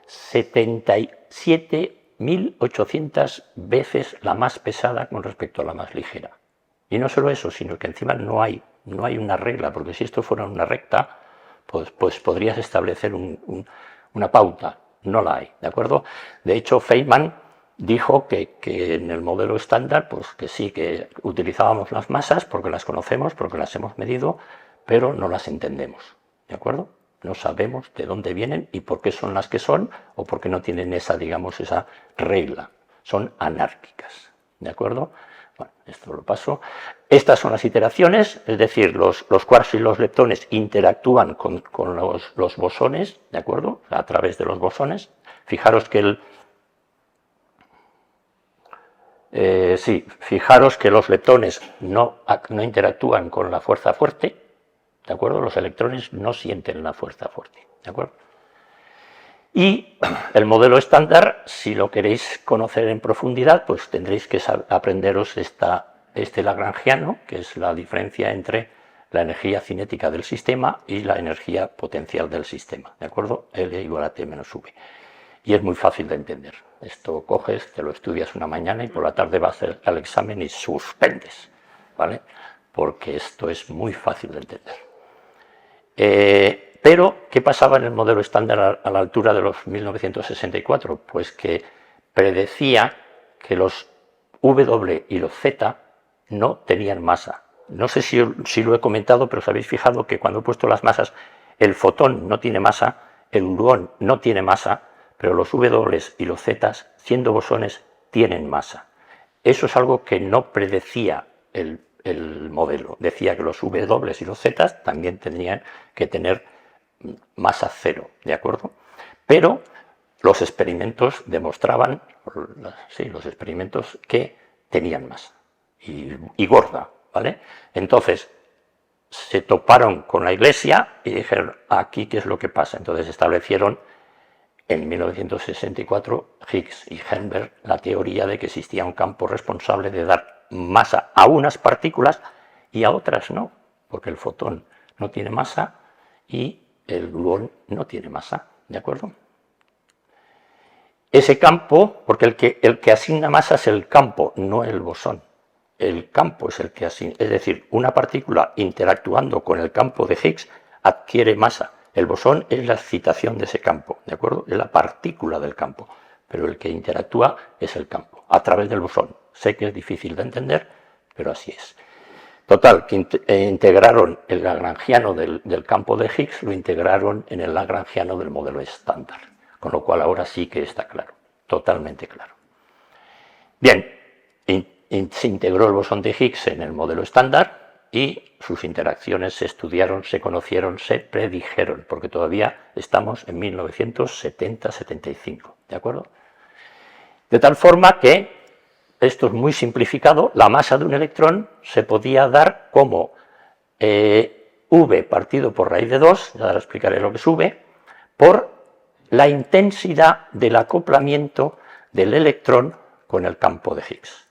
Speaker 2: 77.800 veces la más pesada con respecto a la más ligera. Y no solo eso, sino que encima no hay una regla, porque si esto fuera una recta, pues podrías establecer una pauta. No la hay, ¿de acuerdo? De hecho, Feynman dijo que en el modelo estándar, pues que sí, que utilizábamos las masas porque las conocemos, porque las hemos medido, pero no las entendemos, ¿de acuerdo? No sabemos de dónde vienen y por qué son las que son, o por qué no tienen esa, digamos, esa regla. Son anárquicas, ¿de acuerdo? Bueno, esto lo paso. Estas son las iteraciones, es decir, los quarks y los leptones interactúan con los bosones, ¿de acuerdo? A través de los bosones. Fijaros que fijaros que los leptones no interactúan con la fuerza fuerte, ¿de acuerdo? Los electrones no sienten la fuerza fuerte, ¿de acuerdo? Y el modelo estándar, si lo queréis conocer en profundidad, pues tendréis que aprenderos este lagrangiano, que es la diferencia entre la energía cinética del sistema y la energía potencial del sistema, ¿de acuerdo? L igual a T menos V. Y es muy fácil de entender. Esto coges, te lo estudias una mañana y por la tarde vas al examen y suspendes, ¿vale? Porque esto es muy fácil de entender. Pero, ¿qué pasaba en el modelo estándar a la altura de los 1964? Pues que predecía que los W y los Z no tenían masa. No sé si lo he comentado, pero os habéis fijado que cuando he puesto las masas, el fotón no tiene masa, el gluón no tiene masa, pero los W y los Z, siendo bosones, tienen masa. Eso es algo que no predecía el modelo. Decía que los W y los Z también tendrían que tener masa cero, ¿de acuerdo? Pero los experimentos demostraban, los experimentos que tenían masa y gorda, ¿vale? Entonces se toparon con la Iglesia y dijeron, aquí qué es lo que pasa. Entonces establecieron en 1964 Higgs y Heisenberg la teoría de que existía un campo responsable de dar masa a unas partículas y a otras no, porque el fotón no tiene masa y el gluón no tiene masa, ¿de acuerdo? Ese campo, porque el que asigna masa es el campo, no el bosón. el campo es el que es decir, una partícula interactuando con el campo de Higgs adquiere masa. El bosón es la excitación de ese campo, ¿de acuerdo? Es la partícula del campo, pero el que interactúa es el campo, a través del bosón. Sé que es difícil de entender, pero así es. Total, que integraron el lagrangiano del campo de Higgs, lo integraron en el lagrangiano del modelo estándar, con lo cual ahora sí que está claro, totalmente claro. Bien, se integró el bosón de Higgs en el modelo estándar y sus interacciones se estudiaron, se conocieron, se predijeron, porque todavía estamos en 1970-75, ¿de acuerdo? De tal forma que, esto es muy simplificado, la masa de un electrón se podía dar como V partido por raíz de 2, ya ahora explicaré lo que es V, por la intensidad del acoplamiento del electrón con el campo de Higgs,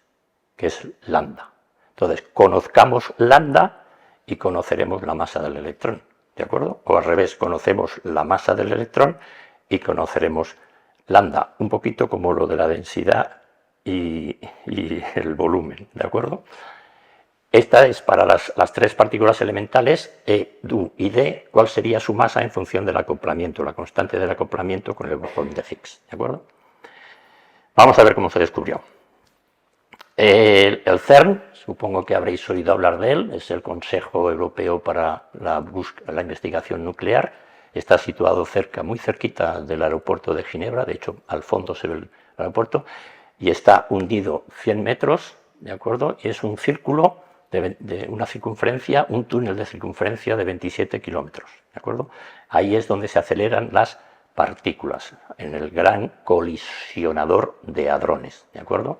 Speaker 2: que es lambda. Entonces, conozcamos lambda y conoceremos la masa del electrón, ¿de acuerdo? O al revés, conocemos la masa del electrón y conoceremos lambda, un poquito como lo de la densidad y el volumen, ¿de acuerdo? Esta es para las tres partículas elementales, E, Du y D, cuál sería su masa en función del acoplamiento, la constante del acoplamiento con el bosón de Higgs, ¿de acuerdo? Vamos a ver cómo se descubrió. El CERN, supongo que habréis oído hablar de él, es el Consejo Europeo para la Investigación Nuclear. Está situado cerca, muy cerquita del aeropuerto de Ginebra, de hecho al fondo se ve el aeropuerto, y está hundido 100 metros, ¿de acuerdo? Y es un círculo de una circunferencia, un túnel de circunferencia de 27 kilómetros, ¿de acuerdo? Ahí es donde se aceleran las partículas, en el gran colisionador de hadrones, ¿de acuerdo?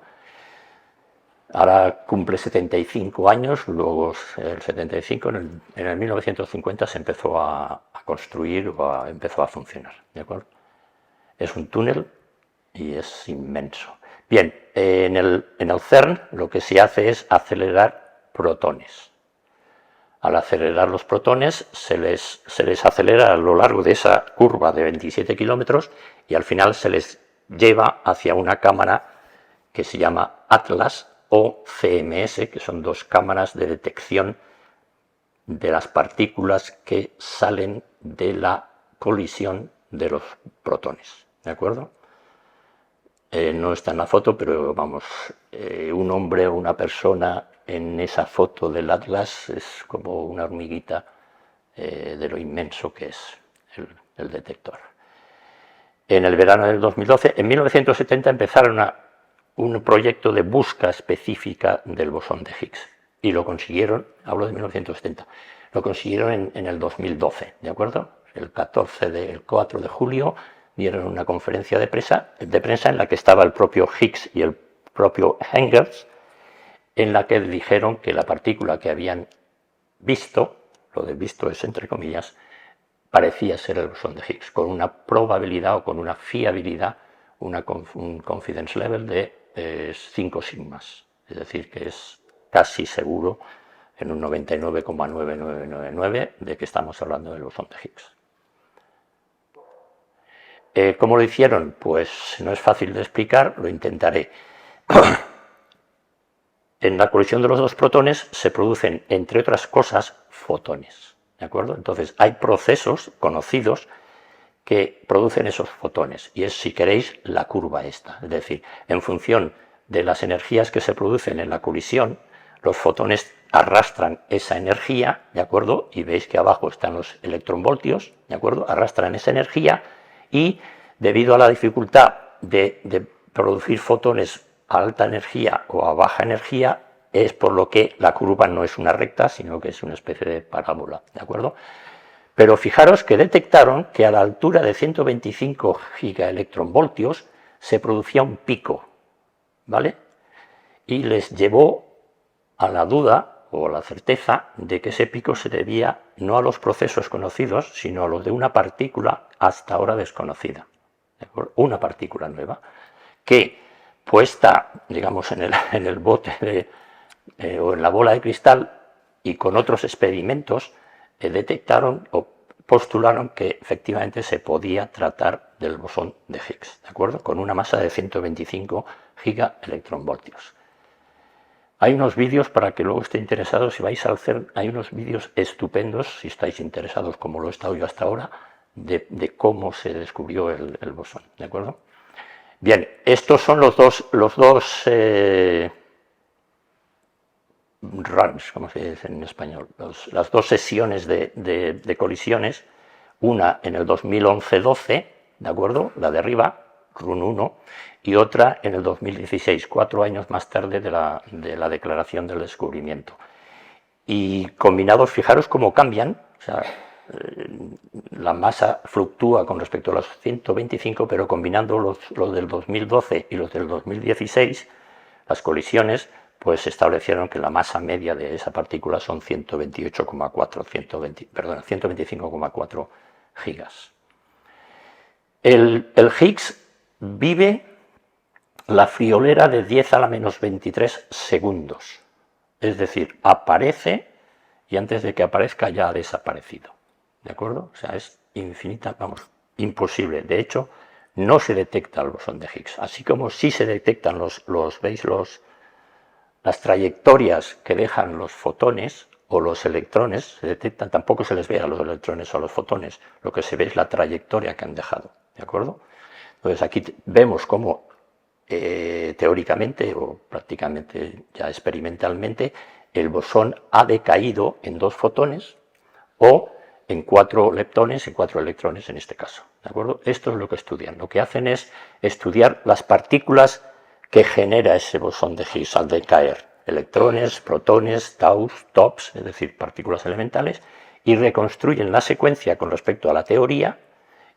Speaker 2: Ahora cumple 75 años, luego el 75, en el 1950 se empezó a construir o empezó a funcionar, ¿de acuerdo? Es un túnel y es inmenso. Bien, en el CERN lo que se hace es acelerar protones. Al acelerar los protones se les acelera a lo largo de esa curva de 27 kilómetros y al final se les lleva hacia una cámara que se llama ATLAS o CMS, que son dos cámaras de detección de las partículas que salen de la colisión de los protones, ¿de acuerdo? No está en la foto, pero vamos, un hombre o una persona en esa foto del Atlas es como una hormiguita de lo inmenso que es el detector. En el verano del 2012, en 1970 empezaron un proyecto de búsqueda específica del bosón de Higgs y lo consiguieron, hablo de 1970, lo consiguieron en el 2012, ¿de acuerdo? El 4 de julio dieron una conferencia de prensa en la que estaba el propio Higgs y el propio Engels, en la que dijeron que la partícula que habían visto, lo de visto es entre comillas, parecía ser el bosón de Higgs, con una probabilidad o con una fiabilidad, un confidence level de 5 sigmas, es decir, que es casi seguro en un 99,9999 de que estamos hablando del bosón de Higgs. ¿Cómo lo hicieron? Pues no es fácil de explicar, lo intentaré. En la colisión de los dos protones se producen, entre otras cosas, fotones, ¿de acuerdo? Entonces hay procesos conocidos que producen esos fotones, y es, si queréis, la curva esta. Es decir, en función de las energías que se producen en la colisión, los fotones arrastran esa energía, ¿de acuerdo? Y veis que abajo están los electronvoltios, ¿de acuerdo? Arrastran esa energía y, debido a la dificultad de producir fotones a alta energía o a baja energía, es por lo que la curva no es una recta, sino que es una especie de parábola, ¿de acuerdo? Pero fijaros que detectaron que a la altura de 125 gigaelectronvoltios se producía un pico, ¿vale? Y les llevó a la duda o a la certeza de que ese pico se debía no a los procesos conocidos, sino a los de una partícula hasta ahora desconocida, ¿de acuerdo? Una partícula nueva que, puesta, digamos, en el bote o en la bola de cristal y con otros experimentos, detectaron o postularon que efectivamente se podía tratar del bosón de Higgs, ¿de acuerdo? Con una masa de 125 gigaelectronvoltios. Hay unos vídeos, para que luego esté interesados, si vais al CERN, hay unos vídeos estupendos, si estáis interesados, como lo he estado yo hasta ahora, de cómo se descubrió el bosón, ¿de acuerdo? Bien, estos son los dos runs, como se dice en español, las dos sesiones de colisiones, una en el 2011-12, ¿de acuerdo? La de arriba, run 1, y otra en el 2016, 4 años más tarde de la declaración del descubrimiento. Y combinados, fijaros cómo cambian, o sea, la masa fluctúa con respecto a los 125, pero combinando los del 2012 y los del 2016, las colisiones, pues establecieron que la masa media de esa partícula son 125,4 gigas. El Higgs vive la friolera de 10 a la menos 23 segundos. Es decir, aparece y antes de que aparezca ya ha desaparecido. ¿De acuerdo? O sea, es infinita, vamos, imposible. De hecho, no se detecta el bosón de Higgs. Así como sí se detectan las trayectorias que dejan los fotones o los electrones, se detectan, tampoco se les ve a los electrones o a los fotones, lo que se ve es la trayectoria que han dejado. ¿De acuerdo? Entonces aquí vemos cómo teóricamente o prácticamente ya experimentalmente el bosón ha decaído en 2 fotones o en 4 leptones, en 4 electrones en este caso. ¿De acuerdo? Esto es lo que estudian. Lo que hacen es estudiar las partículas que genera ese bosón de Higgs al decaer. Electrones, protones, taus, tops, es decir, partículas elementales, y reconstruyen la secuencia con respecto a la teoría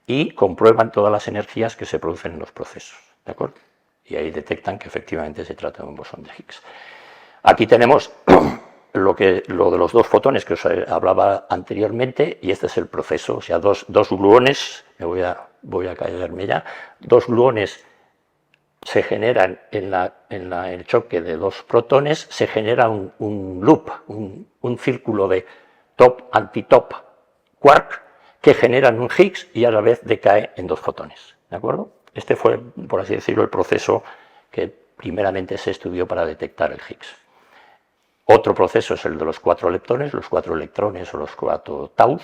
Speaker 2: y comprueban todas las energías que se producen en los procesos. ¿De acuerdo? Y ahí detectan que efectivamente se trata de un bosón de Higgs. Aquí tenemos lo de los 2 fotones que os hablaba anteriormente, y este es el proceso, o sea, dos gluones, voy a callarme ya, 2 gluones se generan en el choque de 2 protones, se genera un loop, un círculo de top, anti-top, quark, que generan un Higgs y a la vez decae en 2 fotones. ¿De acuerdo? Este fue, por así decirlo, el proceso que primeramente se estudió para detectar el Higgs. Otro proceso es el de los 4 leptones, los 4 electrones o los 4 taus.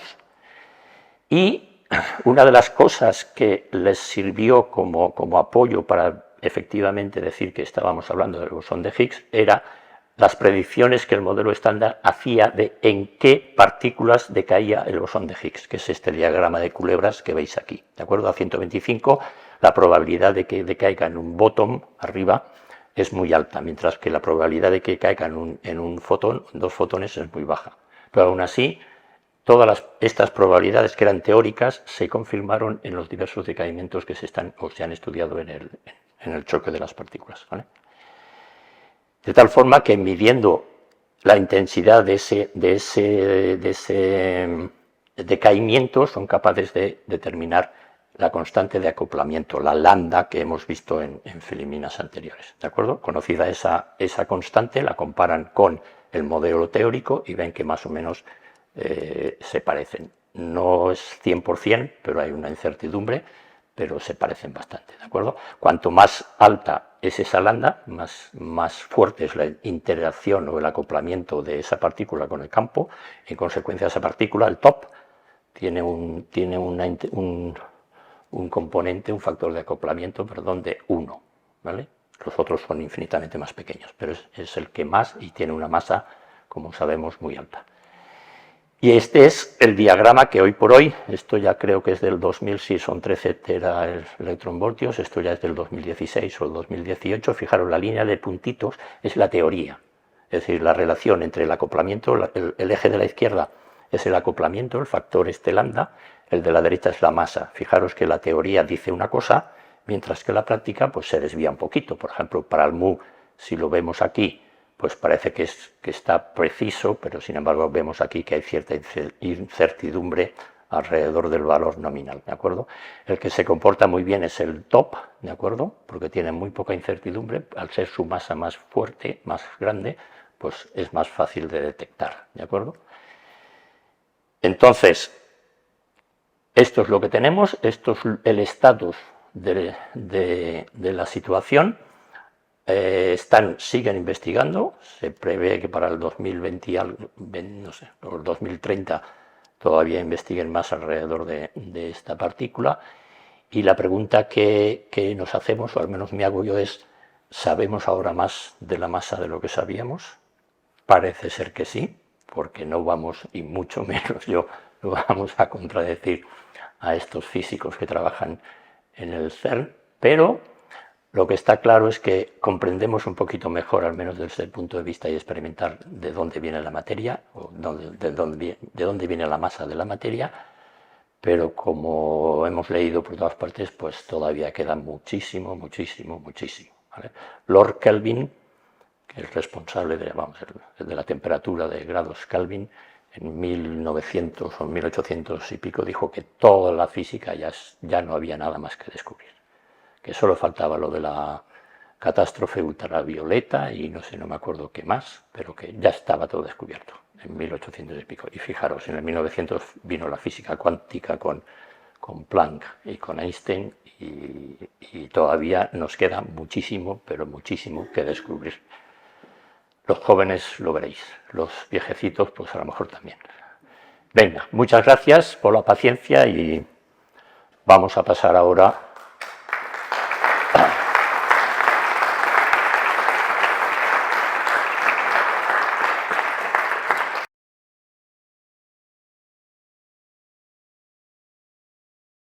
Speaker 2: Y una de las cosas que les sirvió como apoyo para efectivamente decir que estábamos hablando del bosón de Higgs era las predicciones que el modelo estándar hacía de en qué partículas decaía el bosón de Higgs, que es este diagrama de culebras que veis aquí. De acuerdo, a 125, la probabilidad de que decaiga en un bottom, arriba, es muy alta, mientras que la probabilidad de que caiga en un fotón, 2 fotones, es muy baja. Pero aún así, todas estas probabilidades que eran teóricas se confirmaron en los diversos decaimientos que se han estudiado en el choque de las partículas, ¿vale? De tal forma que midiendo la intensidad de ese decaimiento son capaces de determinar la constante de acoplamiento, la lambda que hemos visto en filiminas anteriores. ¿De acuerdo? Conocida esa constante, la comparan con el modelo teórico y ven que más o menos se parecen. No es 100%, pero hay una incertidumbre, pero se parecen bastante. ¿De acuerdo? Cuanto más alta es esa lambda, más fuerte es la interacción o el acoplamiento de esa partícula con el campo. En consecuencia, esa partícula, el top, tiene un componente, un factor de acoplamiento, perdón, de 1, ¿vale? Los otros son infinitamente más pequeños, pero es el que más y tiene una masa, como sabemos, muy alta. Y este es el diagrama que hoy por hoy, esto ya creo que es del 2000, sí, son 13 teraelectronvoltios, esto ya es del 2016 o el 2018, fijaros, la línea de puntitos es la teoría, es decir, la relación entre el acoplamiento, el eje de la izquierda es el acoplamiento, el factor este lambda, el de la derecha es la masa. Fijaros que la teoría dice una cosa, mientras que la práctica pues se desvía un poquito. Por ejemplo, para el mu, si lo vemos aquí, pues parece que está preciso, pero sin embargo vemos aquí que hay cierta incertidumbre alrededor del valor nominal, ¿de acuerdo? El que se comporta muy bien es el top, ¿de acuerdo? Porque tiene muy poca incertidumbre, al ser su masa más fuerte, más grande, pues es más fácil de detectar, ¿de acuerdo? Entonces, esto es lo que tenemos, esto es el estatus de la situación. siguen investigando, se prevé que para el 2020, no sé, o el 2030 todavía investiguen más alrededor de esta partícula. Y la pregunta que nos hacemos, o al menos me hago yo, es: ¿sabemos ahora más de la masa de lo que sabíamos? Parece ser que sí, porque no vamos, y mucho menos yo, no vamos a contradecir a estos físicos que trabajan en el CERN, pero lo que está claro es que comprendemos un poquito mejor, al menos desde el punto de vista experimental, de dónde viene la materia, o de dónde viene la masa de la materia, pero como hemos leído por todas partes, pues todavía queda muchísimo, muchísimo, muchísimo, ¿vale? Lord Kelvin, que es responsable de la temperatura de grados Kelvin, en 1900 o 1800 y pico dijo que toda la física ya no había nada más que descubrir, que solo faltaba lo de la catástrofe ultravioleta y no sé, no me acuerdo qué más, pero que ya estaba todo descubierto en 1800 y pico. Y fijaros, en el 1900 vino la física cuántica con Planck y con Einstein, y todavía nos queda muchísimo, pero muchísimo que descubrir. Los jóvenes lo veréis, los viejecitos pues a lo mejor también. Venga, muchas gracias por la paciencia y vamos a pasar ahora